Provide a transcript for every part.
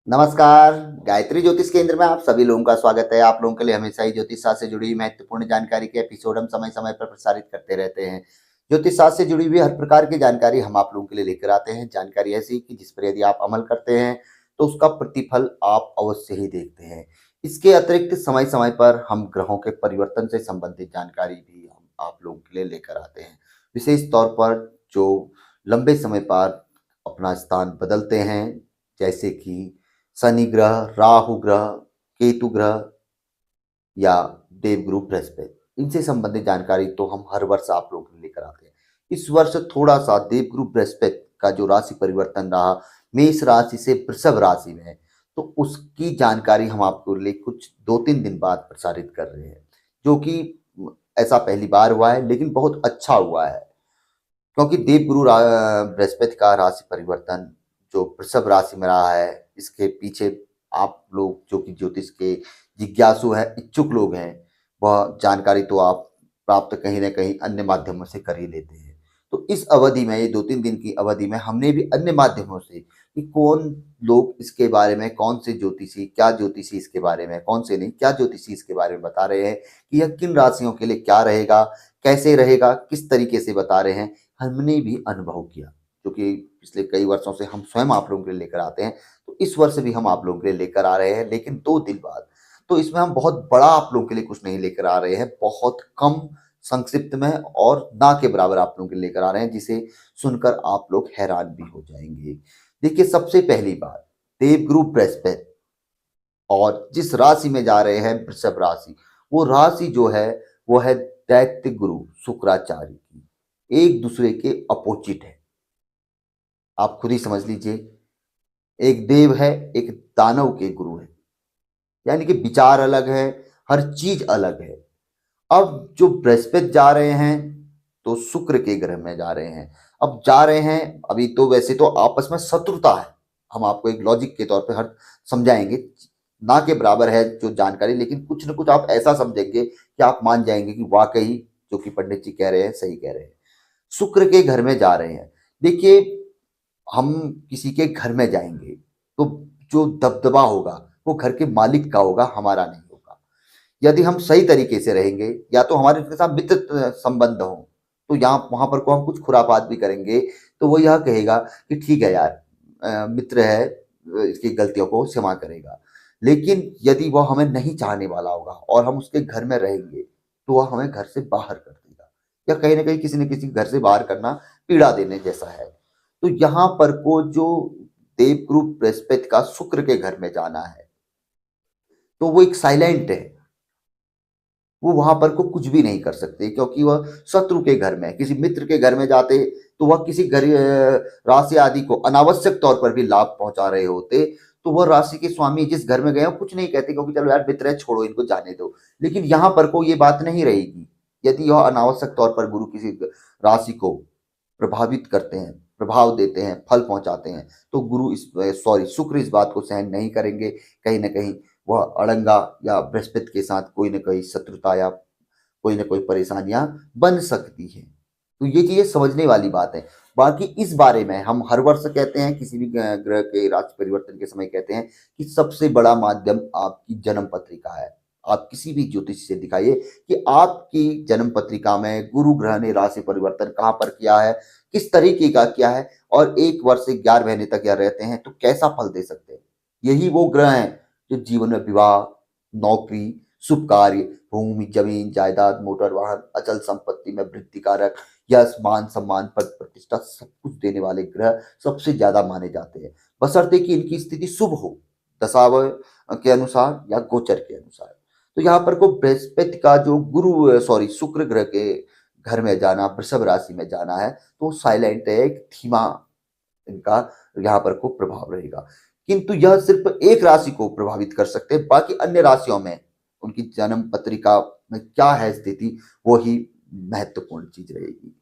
नमस्कार। गायत्री ज्योतिष केंद्र में आप सभी लोगों का स्वागत है। आप लोगों के लिए हमेशा ही ज्योतिष शास्त्र से जुड़ी हुई महत्वपूर्ण जानकारी के एपिसोड हम समय समय पर प्रसारित करते रहते हैं। ज्योतिष शास्त्र से जुड़ी हुई हर प्रकार की जानकारी हम आप लोगों के लिए लेकर आते हैं। जानकारी ऐसी कि जिस पर यदि आप अमल करते हैं तो उसका प्रतिफल आप अवश्य ही देखते हैं। इसके अतिरिक्त समय समय पर हम ग्रहों के परिवर्तन से संबंधित जानकारी भी हम आप लोगों के लिए लेकर आते हैं। विशेष तौर पर जो लंबे समय पर अपना स्थान बदलते हैं, जैसे कि शनि ग्रह, राहु ग्रह, केतु ग्रह या देवगुरु बृहस्पति, इनसे संबंधित जानकारी तो हम हर वर्ष आप लोगों को लेकर आते हैं। इस वर्ष थोड़ा सा देवगुरु बृहस्पति का जो राशि परिवर्तन रहा, मेष राशि से वृषभ राशि में, तो उसकी जानकारी हम आपको लिए कुछ 2-3 दिन बाद प्रसारित कर रहे हैं, जो कि ऐसा पहली बार हुआ है, लेकिन बहुत अच्छा हुआ है। क्योंकि देवगुरु बृहस्पति का राशि परिवर्तन जो वृषभ राशि में रहा है, इसके पीछे आप लोग जो कि ज्योतिष के जिज्ञासु हैं, इच्छुक लोग हैं, वह जानकारी तो आप प्राप्त कहीं न कहीं अन्य माध्यमों से कर ही लेते हैं। तो इस अवधि में, ये 2-3 दिन की अवधि में, हमने भी अन्य माध्यमों से कि कौन लोग इसके बारे में, कौन से ज्योतिषी, क्या ज्योतिषी इसके बारे में, कौन से नहीं, क्या ज्योतिषी इसके बारे में बता रहे हैं कि यह किन राशियों के लिए क्या रहेगा, कैसे रहेगा, किस तरीके से बता रहे हैं, हमने भी अनुभव किया, जो कि पिछले कई वर्षों से हम स्वयं आप लोगों के लिए लेकर आते हैं। तो इस वर्ष भी हम आप लोगों के लिए लेकर आ रहे हैं, लेकिन 2 दिन बाद। तो इसमें हम बहुत बड़ा आप लोगों के लिए कुछ नहीं लेकर आ रहे हैं, बहुत कम संक्षिप्त में और ना के बराबर आप लोगों के लिए लेकर आ रहे हैं, जिसे सुनकर आप लोग हैरान भी हो जाएंगे। देखिए, सबसे पहली बात, देवगुरु बृहस्पति और जिस राशि में जा रहे हैं, वृषभ राशि, वो राशि जो है वो है दैत्य गुरु शुक्राचार्य की, एक दूसरे के अपोजिट है। आप खुद ही समझ लीजिए, एक देव है, एक दानव के गुरु है, यानी कि विचार अलग है, हर चीज अलग है। अब जो बृहस्पति जा रहे हैं तो शुक्र के ग्रह में जा रहे हैं। अब जा रहे हैं, अभी तो वैसे तो आपस में शत्रुता है, हम आपको एक लॉजिक के तौर पे हर समझाएंगे, ना के बराबर है जो जानकारी, लेकिन कुछ न कुछ आप ऐसा समझेंगे कि आप मान जाएंगे कि वाकई जो कि पंडित जी कह रहे हैं सही कह रहे हैं। शुक्र के घर में जा रहे हैं। देखिए, हम किसी के घर में जाएंगे तो जो दबदबा होगा वो घर के मालिक का होगा, हमारा नहीं होगा। यदि हम सही तरीके से रहेंगे, या तो हमारे इसके साथ मित्र संबंध हो, तो यहाँ वहां पर को हम कुछ खुरापात भी करेंगे, तो वो यह कहेगा कि ठीक है यार, मित्र है, इसकी गलतियों को क्षमा करेगा। लेकिन यदि वह हमें नहीं चाहने वाला होगा और हम उसके घर में रहेंगे, तो वह हमें घर से बाहर कर देगा, या कहीं ना कहीं किसी न किसी घर से बाहर करना पीड़ा देने जैसा है। तो यहाँ पर को जो देवगुरु बृहस्पति का शुक्र के घर में जाना है, तो वो एक साइलेंट है, वो वहां पर को कुछ भी नहीं कर सकते, क्योंकि वह शत्रु के घर में, किसी मित्र के घर में जाते तो वह किसी राशि आदि को अनावश्यक तौर पर भी लाभ पहुंचा रहे होते, तो वह राशि के स्वामी जिस घर में गए कुछ नहीं कहते, क्योंकि चलो यार मित्र है, छोड़ो इनको, जाने दो। लेकिन यहाँ पर को ये बात नहीं रहेगी। यदि यह अनावश्यक तौर पर गुरु किसी राशि को प्रभावित करते हैं, प्रभाव देते हैं, फल पहुंचाते हैं, तो गुरु इस सॉरी शुक्र इस बात को सहन नहीं करेंगे। कहीं ना कहीं वह अड़ंगा या बृहस्पति के साथ कोई न कोई शत्रुता या कोई न कोई परेशानियां बन सकती है। तो ये चीजें समझने वाली बात है। बाकी इस बारे में हम हर वर्ष कहते हैं, किसी भी ग्रह के राशि परिवर्तन के समय कहते हैं कि सबसे बड़ा माध्यम आपकी जन्म पत्रिका है। आप किसी भी ज्योतिष से दिखाइए कि आपकी जन्म पत्रिका में गुरु ग्रह ने राशि परिवर्तन कहाँ पर किया है, किस तरीके का किया है, और 1 वर्ष से 11 महीने तक यह रहते हैं तो कैसा फल दे सकते हैं। यही वो ग्रह हैं जो जीवन में विवाह, नौकरी, शुभ कार्य, भूमि, जमीन, जायदाद, मोटर वाहन, अचल संपत्ति में वृद्धि कारक, यश, मान सम्मान, पद प्रतिष्ठा, सब कुछ देने वाले ग्रह सबसे ज्यादा माने जाते हैं, बशर्ते कि इनकी स्थिति शुभ हो, दशावय के अनुसार या गोचर के अनुसार। तो यहाँ पर को बृहस्पति का जो गुरु सॉरी शुक्र ग्रह के घर में जाना, वृषभ राशि में जाना है, तो साइलेंट है, एक धीमा इनका यहाँ पर को प्रभाव रहेगा। किंतु यह सिर्फ एक राशि को प्रभावित कर सकते हैं, बाकी अन्य राशियों में उनकी जन्म पत्रिका में क्या है स्थिति, वो ही महत्वपूर्ण चीज रहेगी।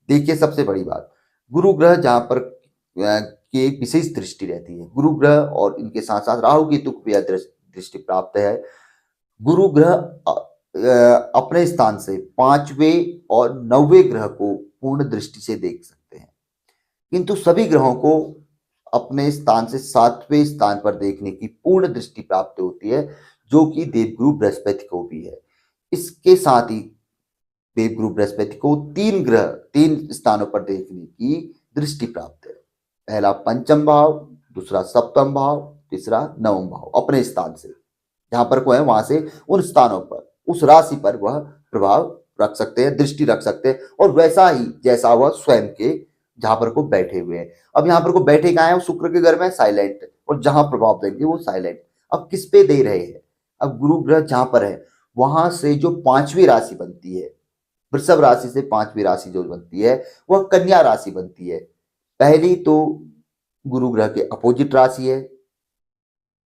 देखिए, सबसे बड़ी बात, गुरु ग्रह जहां पर की एक विशेष दृष्टि रहती है, गुरु ग्रह और इनके साथ साथ राहु केतु को भी यह दृष्टि प्राप्त है। गुरु ग्रह अपने स्थान से 5वें और 9वें ग्रह को पूर्ण दृष्टि से देख सकते हैं, किंतु सभी ग्रहों को अपने स्थान से 7वें स्थान पर देखने की पूर्ण दृष्टि प्राप्त होती है, जो कि देवगुरु बृहस्पति को भी है। इसके साथ ही देवगुरु बृहस्पति को 3 स्थानों पर देखने की दृष्टि प्राप्त है। पहला पंचम भाव, दूसरा सप्तम भाव, तीसरा नवम भाव। अपने स्थान से जहां पर को है वहां से उन स्थानों पर, उस राशि पर वह प्रभाव रख सकते हैं, दृष्टि रख सकते हैं, और वैसा ही जैसा वह स्वयं के जहां पर को बैठे हुए हैं। अब यहाँ पर को बैठे कहाँ है, शुक्र के घर में साइलेंट, और जहां प्रभाव देंगे वो साइलेंट। अब किस पे दे रहे हैं, अब गुरु ग्रह जहां पर है वहां से जो 5वीं राशि बनती है, वृषभ राशि से 5वीं राशि जो बनती है वह कन्या राशि बनती है। पहली तो गुरु ग्रह के अपोजिट राशि है,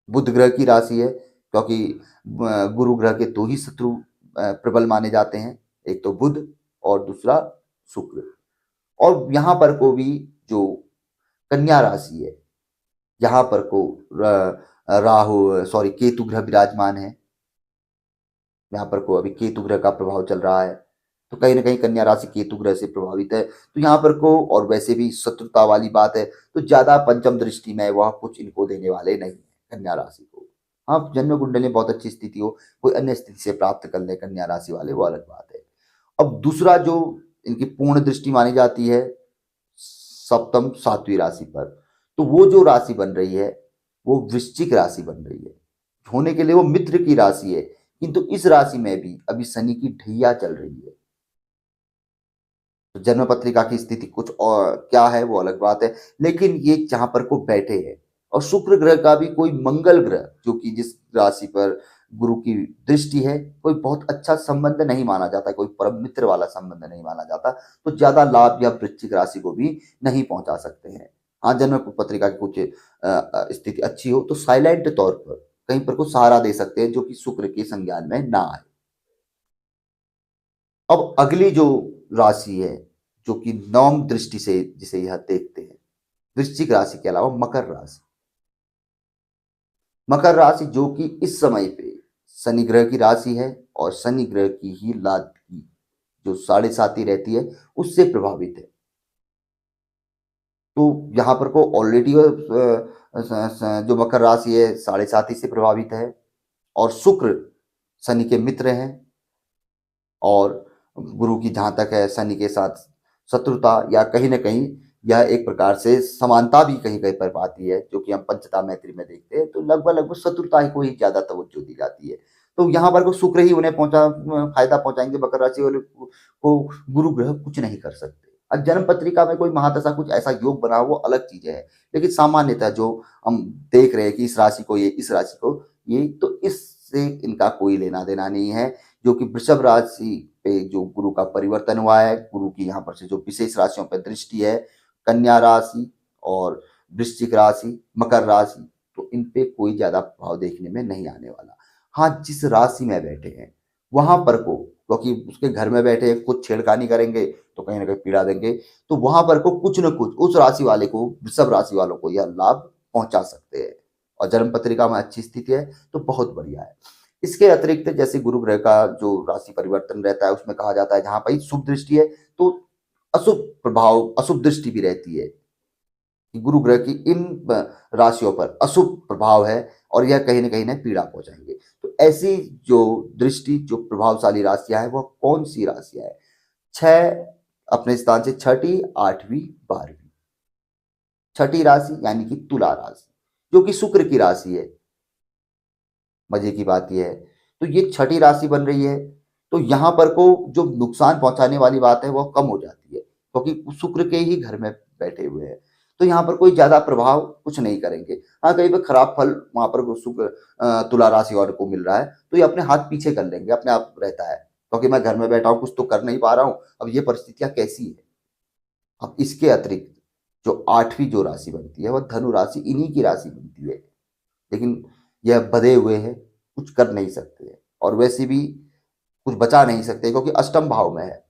बुध ग्रह की राशि है, क्योंकि गुरु ग्रह के 2 ही शत्रु प्रबल माने जाते हैं, एक तो बुध और दूसरा शुक्र। और यहाँ पर को भी जो कन्या राशि है, यहाँ पर को केतु ग्रह विराजमान है। यहाँ पर को अभी केतु ग्रह का प्रभाव चल रहा है, तो कहीं ना कहीं कन्या राशि केतु ग्रह से प्रभावित है। तो यहाँ पर को, और वैसे भी शत्रुता वाली बात है, तो ज्यादा पंचम दृष्टि में वह कुछ इनको देने वाले नहीं है कन्या राशि को। हाँ, जन्म कुंडली में बहुत अच्छी स्थिति हो, कोई अन्य स्थिति से प्राप्त कर ले कन्या राशि वाले, वो अलग बात है। अब दूसरा जो इनकी पूर्ण दृष्टि मानी जाती है सप्तम 7वीं राशि पर, तो वो जो राशि बन रही है वो वृश्चिक राशि बन रही है। होने के लिए वो मित्र की राशि है, किंतु इस राशि में भी अभी शनि की ढैया चल रही है। तो जन्म पत्रिका की स्थिति कुछ और क्या है वो अलग बात है, लेकिन ये जहां पर को बैठे हैं, और शुक्र ग्रह का भी कोई मंगल ग्रह जो कि जिस राशि पर गुरु की दृष्टि है, कोई बहुत अच्छा संबंध नहीं माना जाता, कोई परम मित्र वाला संबंध नहीं माना जाता, तो ज्यादा लाभ या वृश्चिक राशि को भी नहीं पहुंचा सकते हैं। हाँ, जन्म पत्रिका की कुछ स्थिति अच्छी हो तो साइलेंट तौर पर कहीं पर को सहारा दे सकते हैं, जो कि शुक्र के संज्ञान में ना आए। अब अगली जो राशि है, जो कि नवम दृष्टि से जिसे यह देखते हैं, वृश्चिक राशि के अलावा मकर राशि। मकर राशि जो कि इस समय पे शनि ग्रह की राशि है, और शनि ग्रह की ही लाभ की जो 7.5 रहती है उससे प्रभावित है। तो यहाँ पर को ऑलरेडी जो मकर राशि है 7.5 से प्रभावित है, और शुक्र शनि के मित्र हैं, और गुरु की जहां तक है शनि के साथ शत्रुता, या कहीं ना कहीं यह एक प्रकार से समानता भी कहीं कहीं पर पाती है, जो कि हम पंचता मैत्री में देखते हैं, तो लगभग लगभग शत्रुता ही को ही ज्यादा तवज्जो दी जाती है। तो यहाँ पर को शुक्र ही उन्हें फायदा पहुंचाएंगे, मकर राशि वाले को गुरु ग्रह कुछ नहीं कर सकते। अब जन्म पत्रिका में कोई महादशा कुछ ऐसा योग बना वो अलग चीजें है, लेकिन सामान्यतः जो हम देख रहे हैं कि इस राशि को ये, इस राशि को ये, तो इससे इनका कोई लेना देना नहीं है। जो कि वृषभ राशि पे जो गुरु का परिवर्तन हुआ है, गुरु की यहाँ पर से जो विशेष राशियों पर दृष्टि है, कन्या राशि और वृश्चिक राशि, मकर राशि, तो इन पे कोई ज्यादा प्रभाव देखने में नहीं आने वाला। हाँ, जिस राशि में बैठे हैं वहां पर को, क्योंकि उसके घर में बैठे हैं, कुछ छेड़खानी करेंगे तो कहीं ना कहीं पीड़ा देंगे, तो वहां पर को कुछ न कुछ उस राशि वाले को, वृषभ राशि वालों को यह लाभ पहुंचा सकते हैं। और जन्म पत्रिका में अच्छी स्थिति है तो बहुत बढ़िया है। इसके अतिरिक्त जैसे गुरु ग्रह का जो राशि परिवर्तन रहता है, उसमें कहा जाता है जहां पर शुभ दृष्टि है तो अशुभ प्रभाव, अशुभ दृष्टि भी रहती है कि गुरु ग्रह की इन राशियों पर अशुभ प्रभाव है, और यह कहीं ना कहीं ना पीड़ा पहुंचाएंगे। तो ऐसी जो दृष्टि, जो प्रभावशाली राशियां है, वह कौन सी राशियां है? 6 अपने स्थान से 6ठी, 8वीं, 12वीं। 6ठी राशि यानी कि तुला राशि, जो कि शुक्र की राशि है। मजे की बात यह है, तो ये 6ठी राशि बन रही है, तो यहां पर को जो नुकसान पहुंचाने वाली बात है वह कम हो जाती है, क्योंकि शुक्र के ही घर में बैठे हुए हैं, तो यहाँ पर कोई ज्यादा प्रभाव कुछ नहीं करेंगे। हाँ, कहीं पर खराब फल वहां पर शुक्र तुला राशि वालों को मिल रहा है, तो ये अपने हाथ पीछे कर लेंगे, अपने आप रहता है, क्योंकि मैं घर में बैठा हूँ, कुछ तो कर नहीं पा रहा हूँ, अब ये परिस्थितियां कैसी है। अब इसके अतिरिक्त जो 8वीं जो राशि बनती है वह धनु राशि, इन्हीं की राशि बनती है, लेकिन यह बधे हुए हैं, कुछ कर नहीं सकते, और वैसे भी कुछ बचा नहीं सकते क्योंकि अष्टम भाव में है।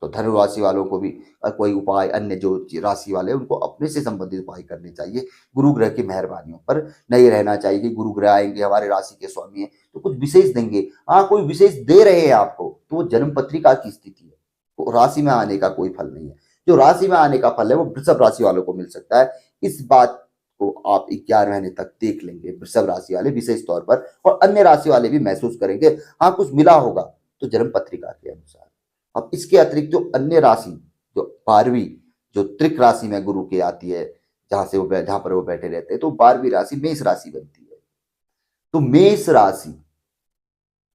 तो धनु राशि वालों को भी कोई उपाय, अन्य जो राशि वाले उनको अपने से संबंधित उपाय करने चाहिए, गुरु ग्रह की मेहरबानियों पर नहीं रहना चाहिए कि गुरु ग्रह आएंगे, हमारे राशि के स्वामी है तो कुछ विशेष देंगे। हाँ, कोई विशेष दे रहे हैं आपको तो वो जन्म पत्रिका की स्थिति है, तो राशि में आने का कोई फल नहीं है। जो राशि में आने का फल है वो वृषभ राशि वालों को मिल सकता है। इस बात को आप 11 महीने तक देख लेंगे वृषभ राशि वाले विशेष तौर पर, और अन्य राशि वाले भी महसूस करेंगे। हाँ, कुछ मिला होगा तो जन्म पत्रिका के अनुसार। अब इसके अतिरिक्त जो अन्य राशि, जो 12वीं जो त्रिक राशि में गुरु की आती है, जहां पर वो बैठे रहते हैं, तो 12वीं राशि मेष राशि बनती है। तो मेष राशि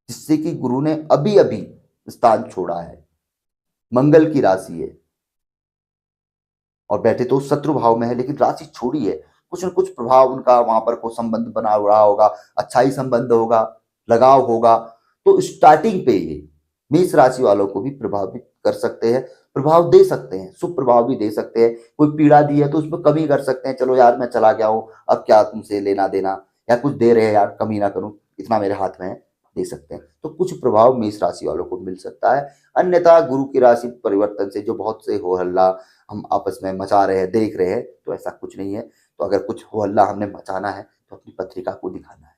जिससे कि गुरु ने अभी अभी स्थान छोड़ा है, मंगल की राशि है, और बैठे तो शत्रु भाव में है, लेकिन राशि छोड़ी है, कुछ न कुछ प्रभाव उनका वहां पर को संबंध बना रहा होगा, अच्छा ही संबंध होगा, लगाव होगा। तो स्टार्टिंग पे ये मेष राशि वालों को भी प्रभावित कर सकते हैं, प्रभाव दे सकते हैं, शुभ प्रभाव भी दे सकते हैं। कोई पीड़ा दी है तो उसमें कमी कर सकते हैं, चलो यार मैं चला गया हूं, अब क्या तुमसे लेना देना, या कुछ दे रहे हैं यार कमी ना करूं, इतना मेरे हाथ में है, दे सकते हैं। तो कुछ प्रभाव मेष राशि वालों को मिल सकता है। अन्यथा गुरु की राशि परिवर्तन से जो बहुत से हो हल्ला हम आपस में मचा रहे हैं, देख रहे हैं, तो ऐसा कुछ नहीं है। तो अगर कुछ हो हल्ला हमने मचाना है तो अपनी पत्रिका को दिखाना है,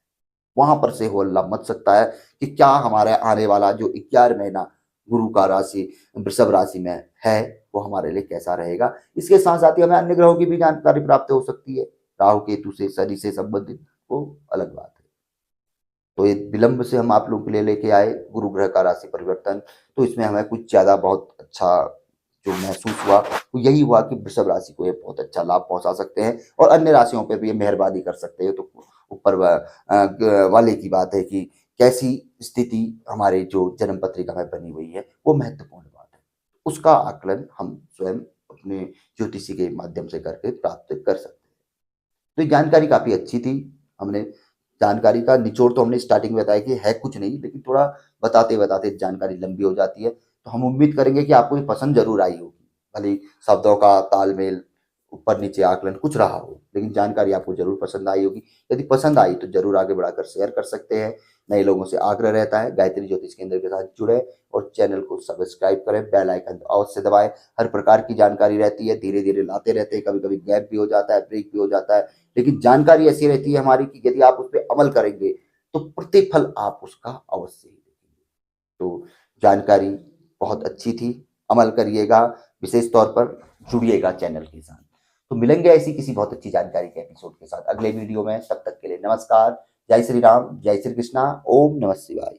वहां पर से हो हल्ला मच सकता है कि क्या हमारे आने वाला जो 11 महीना गुरु का राशि वृषभ राशि में है वो हमारे लिए कैसा रहेगा। इसके साथ साथ ही हमें अन्य ग्रहों की भी जानकारी प्राप्त हो सकती है, राहु केतु से, शनि से संबंधित, वो अलग बात है। तो ये विलंब से हम आप लोगों के लिए लेके आए गुरु ग्रह का राशि परिवर्तन। तो इसमें हमें कुछ ज्यादा बहुत अच्छा जो महसूस हुआ वो यही हुआ कि वृषभ राशि को ये बहुत अच्छा लाभ पहुंचा सकते हैं, और अन्य राशियों पर भी ये मेहरबानी कर सकते हैं। तो ऊपर वाले की बात है कि कैसी स्थिति हमारे जो जन्म पत्रिका में बनी हुई है वो महत्वपूर्ण बात है। उसका आकलन हम स्वयं अपने ज्योतिषी के माध्यम से करके प्राप्त कर सकते हैं। तो ये जानकारी काफी अच्छी थी। हमने जानकारी का निचोड़ तो हमने स्टार्टिंग में बताया कि है कुछ नहीं, लेकिन थोड़ा बताते बताते जानकारी लंबी हो जाती है। तो हम उम्मीद करेंगे कि आपको ये पसंद जरूर आई होगी, भले ही शब्दों का तालमेल ऊपर नीचे आकलन कुछ रहा हो, लेकिन जानकारी आपको जरूर पसंद आई होगी। यदि पसंद आई तो जरूर आगे बढ़ाकर शेयर कर सकते हैं। नए लोगों से आग्रह रहता है गायत्री ज्योतिष केंद्र के साथ जुड़े और चैनल को सब्सक्राइब करें, बेल आइकन अवश्य दबाएं। हर प्रकार की जानकारी रहती है, धीरे धीरे लाते रहते हैं, कभी कभी गैप भी हो जाता है, ब्रेक भी हो जाता है, लेकिन जानकारी ऐसी रहती है हमारी कि यदि आप उस पर अमल करेंगे तो प्रतिफल आप उसका अवश्य ही देखेंगे। तो जानकारी बहुत अच्छी थी, अमल करिएगा, विशेष तौर पर जुड़िएगा चैनल के साथ। तो मिलेंगे ऐसी किसी बहुत अच्छी जानकारी के एपिसोड के साथ अगले वीडियो में। तब तक के लिए नमस्कार, जय श्री राम, जय श्री कृष्णा, ओम नमः शिवाय।